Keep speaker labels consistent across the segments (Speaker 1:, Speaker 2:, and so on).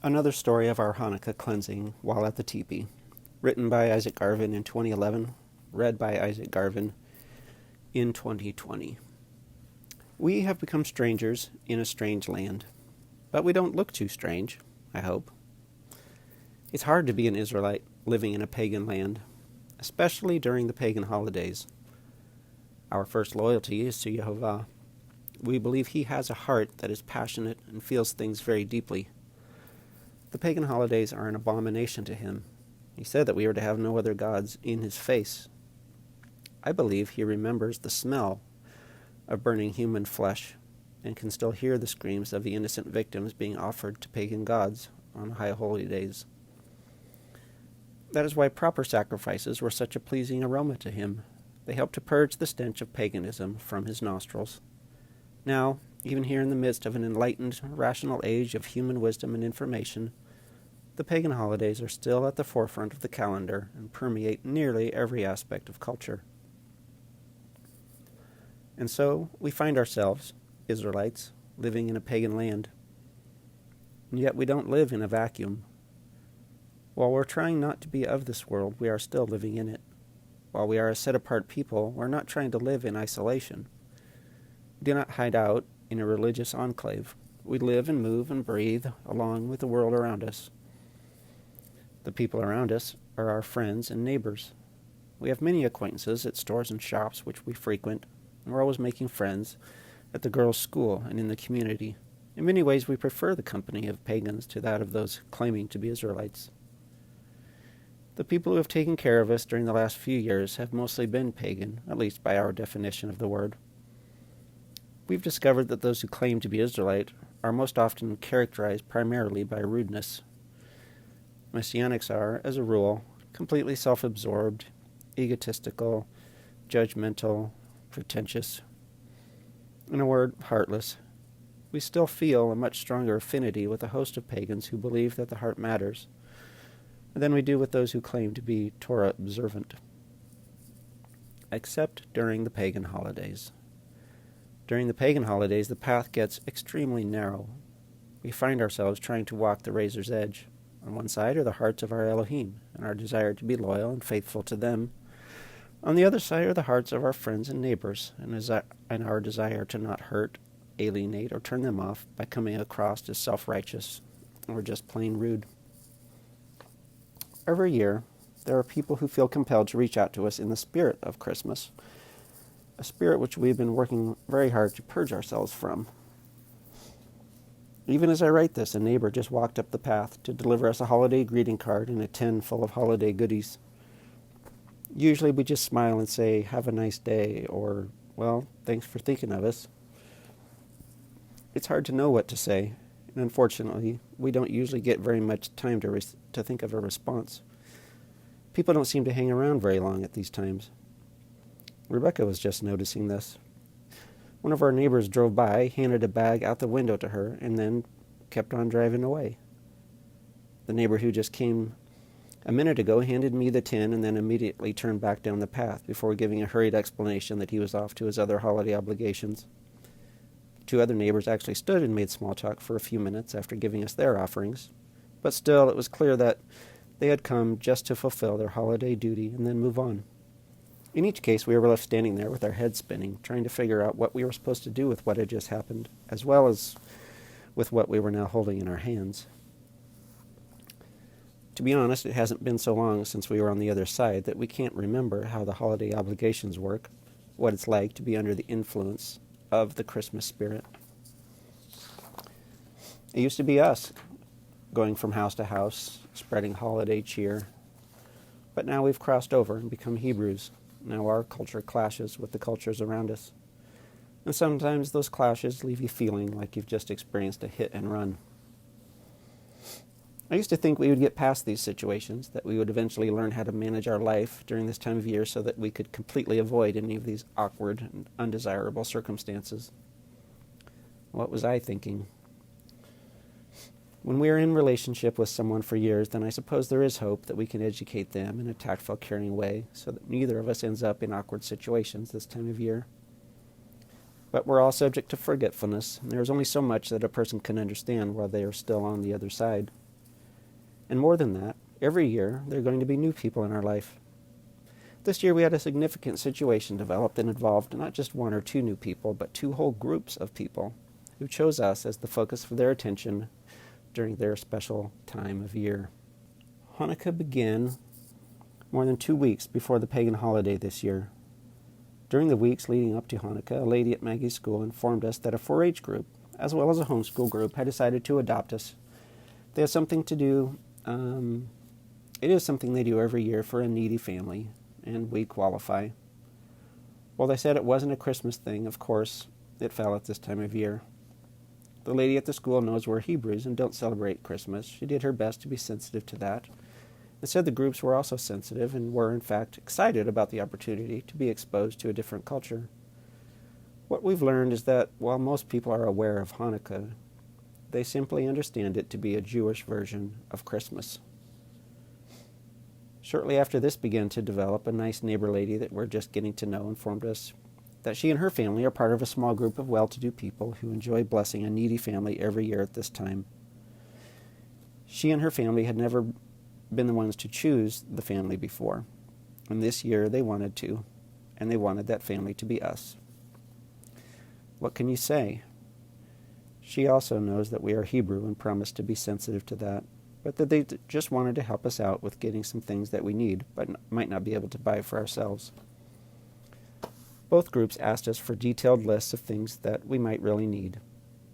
Speaker 1: Another story of our Hanukkah cleansing while at the Tipi, written by Isaac Garvin in 2011, read by Isaac Garvin in 2020. We have become strangers in a strange land, but we don't look too strange, I hope. It's hard to be an Israelite living in a pagan land, especially during the pagan holidays. Our first loyalty is to Yehovah. We believe he has a heart that is passionate and feels things very deeply. The pagan holidays are an abomination to him. He said that we are to have no other gods in his face. I believe he remembers the smell of burning human flesh and can still hear the screams of the innocent victims being offered to pagan gods on high holy days. That is why proper sacrifices were such a pleasing aroma to him. They helped to purge the stench of paganism from his nostrils. Now, even here in the midst of an enlightened, rational age of human wisdom and information, the pagan holidays are still at the forefront of the calendar and permeate nearly every aspect of culture. And so we find ourselves, Israelites, living in a pagan land. And yet we don't live in a vacuum. While we're trying not to be of this world, we are still living in it. While we are a set-apart people, we're not trying to live in isolation. We do not hide out in a religious enclave. We live and move and breathe along with the world around us. The people around us are our friends and neighbors. We have many acquaintances at stores and shops which we frequent, and we're always making friends at the girls' school and in the community. In many ways, we prefer the company of pagans to that of those claiming to be Israelites. The people who have taken care of us during the last few years have mostly been pagan, at least by our definition of the word. We've discovered that those who claim to be Israelite are most often characterized primarily by rudeness. Messianics are, as a rule, completely self-absorbed, egotistical, judgmental, pretentious. In a word, heartless. We still feel a much stronger affinity with a host of pagans who believe that the heart matters than we do with those who claim to be Torah observant. Except during the pagan holidays. During the pagan holidays, the path gets extremely narrow. We find ourselves trying to walk the razor's edge. On one side are the hearts of our Elohim, and our desire to be loyal and faithful to them. On the other side are the hearts of our friends and neighbors, and our desire to not hurt, alienate, or turn them off by coming across as self-righteous or just plain rude. Every year, there are people who feel compelled to reach out to us in the spirit of Christmas, a spirit which we've been working very hard to purge ourselves from. Even as I write this, a neighbor just walked up the path to deliver us a holiday greeting card and a tin full of holiday goodies. Usually we just smile and say, "Have a nice day," or, "Well, thanks for thinking of us." It's hard to know what to say, and unfortunately, we don't usually get very much time to think of a response. People don't seem to hang around very long at these times. Rebekah was just noticing this. One of our neighbors drove by, handed a bag out the window to her, and then kept on driving away. The neighbor who just came a minute ago handed me the tin and then immediately turned back down the path before giving a hurried explanation that he was off to his other holiday obligations. Two other neighbors actually stood and made small talk for a few minutes after giving us their offerings, but still it was clear that they had come just to fulfill their holiday duty and then move on. In each case, we were left standing there with our heads spinning, trying to figure out what we were supposed to do with what had just happened, as well as with what we were now holding in our hands. To be honest, it hasn't been so long since we were on the other side that we can't remember how the holiday obligations work, what it's like to be under the influence of the Christmas spirit. It used to be us, going from house to house, spreading holiday cheer. But now we've crossed over and become Hebrews. Now our culture clashes with the cultures around us. And sometimes those clashes leave you feeling like you've just experienced a hit and run. I used to think we would get past these situations, that we would eventually learn how to manage our life during this time of year so that we could completely avoid any of these awkward and undesirable circumstances. What was I thinking? When we are in relationship with someone for years, then I suppose there is hope that we can educate them in a tactful, caring way so that neither of us ends up in awkward situations this time of year. But we're all subject to forgetfulness, and there is only so much that a person can understand while they are still on the other side. And more than that, every year there are going to be new people in our life. This year we had a significant situation develop that involved not just one or two new people, but two whole groups of people who chose us as the focus for their attention during their special time of year. Hanukkah began more than 2 weeks before the pagan holiday this year. During the weeks leading up to Hanukkah, a lady at Maggie's school informed us that a 4-H group, as well as a homeschool group, had decided to adopt us. They have something to do, it is something they do every year for a needy family, and we qualify. Well, they said it wasn't a Christmas thing, of course, it fell at this time of year. The lady at the school knows we're Hebrews and don't celebrate Christmas. She did her best to be sensitive to that, and said the groups were also sensitive and were, in fact, excited about the opportunity to be exposed to a different culture. What we've learned is that while most people are aware of Hanukkah, they simply understand it to be a Jewish version of Christmas. Shortly after this began to develop, a nice neighbor lady that we're just getting to know informed us that she and her family are part of a small group of well-to-do people who enjoy blessing a needy family every year at this time. She and her family had never been the ones to choose the family before, and this year they wanted to, and they wanted that family to be us. What can you say? She also knows that we are Hebrew and promised to be sensitive to that, but that they just wanted to help us out with getting some things that we need, but might not be able to buy for ourselves. Both groups asked us for detailed lists of things that we might really need.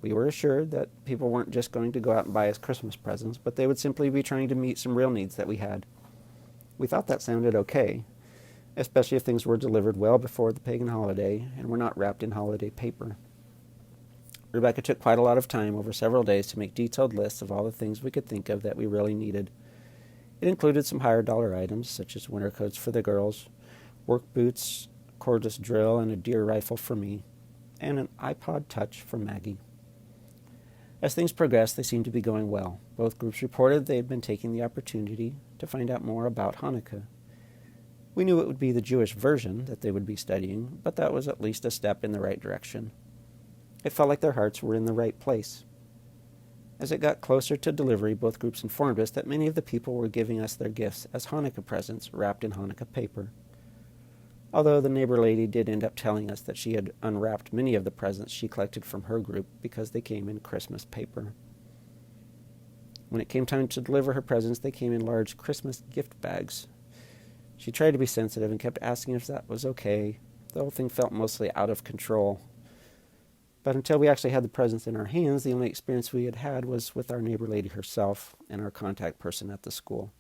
Speaker 1: We were assured that people weren't just going to go out and buy us Christmas presents, but they would simply be trying to meet some real needs that we had. We thought that sounded okay, especially if things were delivered well before the pagan holiday and were not wrapped in holiday paper. Rebekah took quite a lot of time over several days to make detailed lists of all the things we could think of that we really needed. It included some higher dollar items, such as winter coats for the girls, work boots, a cordless drill, and a deer rifle for me, and an iPod Touch for Maggie. As things progressed, they seemed to be going well. Both groups reported they had been taking the opportunity to find out more about Hanukkah. We knew it would be the Jewish version that they would be studying, but that was at least a step in the right direction. It felt like their hearts were in the right place. As it got closer to delivery, both groups informed us that many of the people were giving us their gifts as Hanukkah presents wrapped in Hanukkah paper. Although the neighbor lady did end up telling us that she had unwrapped many of the presents she collected from her group because they came in Christmas paper. When it came time to deliver her presents, they came in large Christmas gift bags. She tried to be sensitive and kept asking if that was okay. The whole thing felt mostly out of control. But until we actually had the presents in our hands, the only experience we had had was with our neighbor lady herself and our contact person at the school.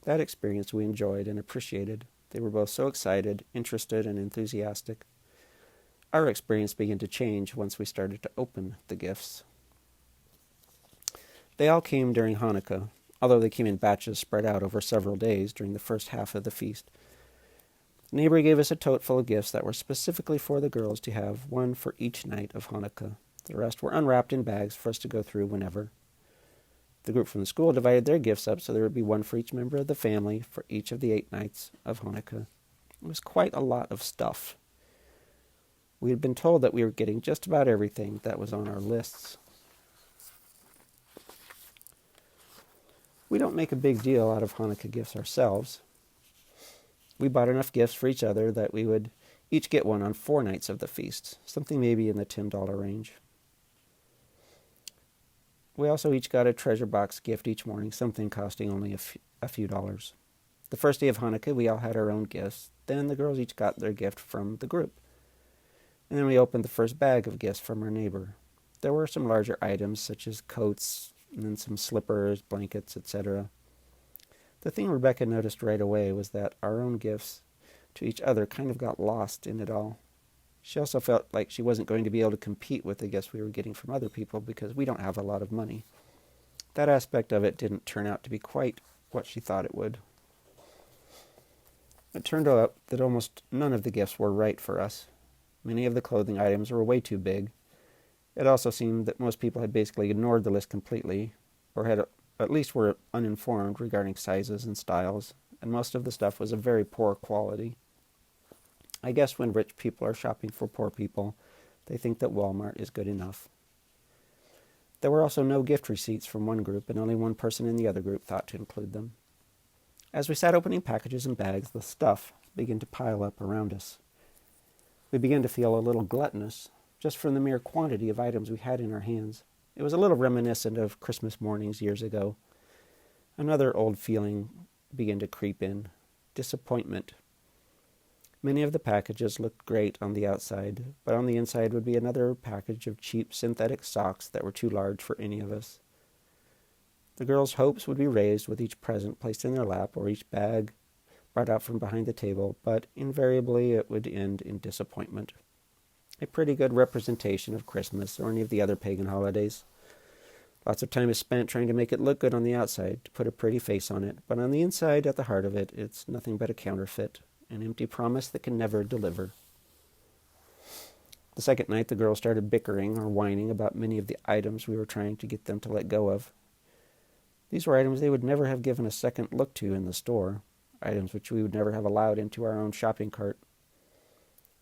Speaker 1: That experience we enjoyed and appreciated. They were both so excited, interested, and enthusiastic. Our experience began to change once we started to open the gifts. They all came during Hanukkah, although they came in batches spread out over several days during the first half of the feast. The neighbor gave us a tote full of gifts that were specifically for the girls to have, one for each night of Hanukkah. The rest were unwrapped in bags for us to go through whenever. The group from the school divided their gifts up so there would be one for each member of the family for each of the 8 nights of Hanukkah. It was quite a lot of stuff. We had been told that we were getting just about everything that was on our lists. We don't make a big deal out of Hanukkah gifts ourselves. We bought enough gifts for each other that we would each get one on 4 nights of the feast, something maybe in the $10 range. We also each got a treasure box gift each morning, something costing only a few dollars. The first day of Hanukkah, we all had our own gifts. Then the girls each got their gift from the group. And then we opened the first bag of gifts from our neighbor. There were some larger items, such as coats, and then some slippers, blankets, etc. The thing Rebekah noticed right away was that our own gifts to each other kind of got lost in it all. She also felt like she wasn't going to be able to compete with the gifts we were getting from other people because we don't have a lot of money. That aspect of it didn't turn out to be quite what she thought it would. It turned out that almost none of the gifts were right for us. Many of the clothing items were way too big. It also seemed that most people had basically ignored the list completely, or had at least were uninformed regarding sizes and styles, and most of the stuff was of very poor quality. I guess when rich people are shopping for poor people, they think that Walmart is good enough. There were also no gift receipts from one group, and only one person in the other group thought to include them. As we sat opening packages and bags, the stuff began to pile up around us. We began to feel a little gluttonous, just from the mere quantity of items we had in our hands. It was a little reminiscent of Christmas mornings years ago. Another old feeling began to creep in: disappointment. Many of the packages looked great on the outside, but on the inside would be another package of cheap synthetic socks that were too large for any of us. The girls' hopes would be raised with each present placed in their lap or each bag brought out from behind the table, but invariably it would end in disappointment. A pretty good representation of Christmas or any of the other pagan holidays. Lots of time is spent trying to make it look good on the outside, to put a pretty face on it, but on the inside, at the heart of it, it's nothing but a counterfeit, an empty promise that can never deliver. The second night, the girls started bickering or whining about many of the items we were trying to get them to let go of. These were items they would never have given a second look to in the store, items which we would never have allowed into our own shopping cart.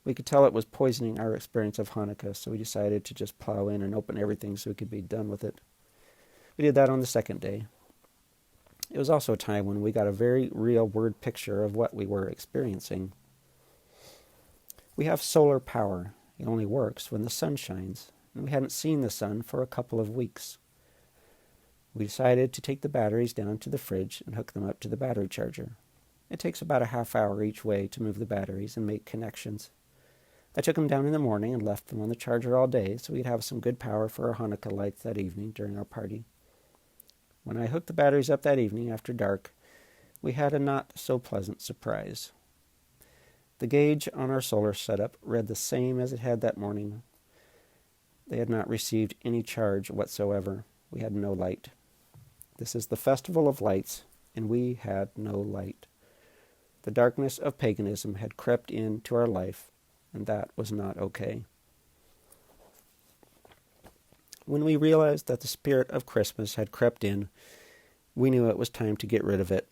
Speaker 1: We could tell it was poisoning our experience of Hanukkah, so we decided to just plow in and open everything so we could be done with it. We did that on the second day. It was also a time when we got a very real word picture of what we were experiencing. We have solar power. It only works when the sun shines, and we hadn't seen the sun for a couple of weeks. We decided to take the batteries down to the fridge and hook them up to the battery charger. It takes about a half hour each way to move the batteries and make connections. I took them down in the morning and left them on the charger all day so we'd have some good power for our Hanukkah lights that evening during our party. When I hooked the batteries up that evening after dark, we had a not-so-pleasant surprise. The gauge on our solar setup read the same as it had that morning. They had not received any charge whatsoever. We had no light. This is the festival of lights, and we had no light. The darkness of paganism had crept into our life, and that was not okay. When we realized that the spirit of Christmas had crept in, we knew it was time to get rid of it.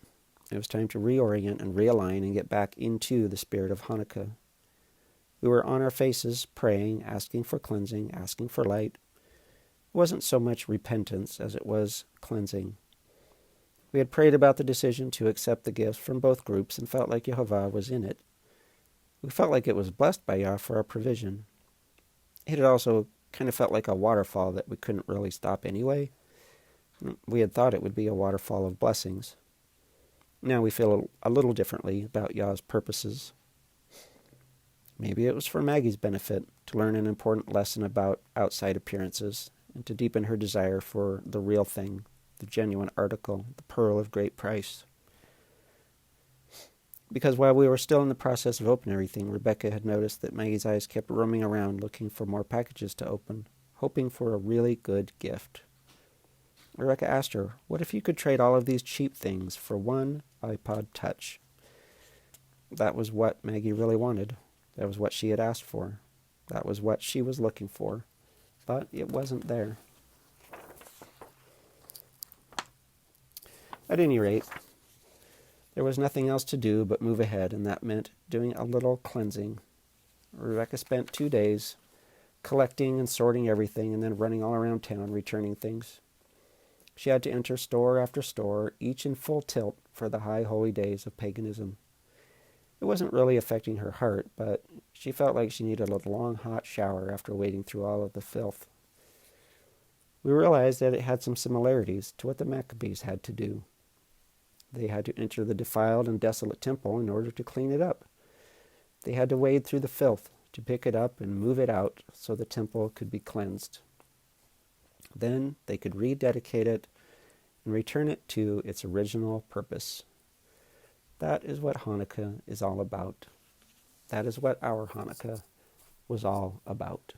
Speaker 1: It was time to reorient and realign and get back into the spirit of Hanukkah. We were on our faces, praying, asking for cleansing, asking for light. It wasn't so much repentance as it was cleansing. We had prayed about the decision to accept the gifts from both groups and felt like Yehovah was in it. We felt like it was blessed by Yah for our provision. It had also kind of felt like a waterfall that we couldn't really stop anyway. We had thought it would be a waterfall of blessings. Now we feel a little differently about Yah's purposes. Maybe it was for Maggie's benefit, to learn an important lesson about outside appearances, and to deepen her desire for the real thing, the genuine article, the pearl of great price. Because while we were still in the process of opening everything, Rebekah had noticed that Maggie's eyes kept roaming around looking for more packages to open, hoping for a really good gift. Rebekah asked her, what if you could trade all of these cheap things for one iPod Touch? That was what Maggie really wanted. That was what she had asked for. That was what she was looking for. But it wasn't there. At any rate, there was nothing else to do but move ahead, and that meant doing a little cleansing. Rebekah spent 2 days collecting and sorting everything and then running all around town returning things. She had to enter store after store, each in full tilt for the high holy days of paganism. It wasn't really affecting her heart, but she felt like she needed a long hot shower after wading through all of the filth. We realized that it had some similarities to what the Maccabees had to do. They had to enter the defiled and desolate temple in order to clean it up. They had to wade through the filth to pick it up and move it out so the temple could be cleansed. Then they could rededicate it and return it to its original purpose. That is what Hanukkah is all about. That is what our Hanukkah was all about.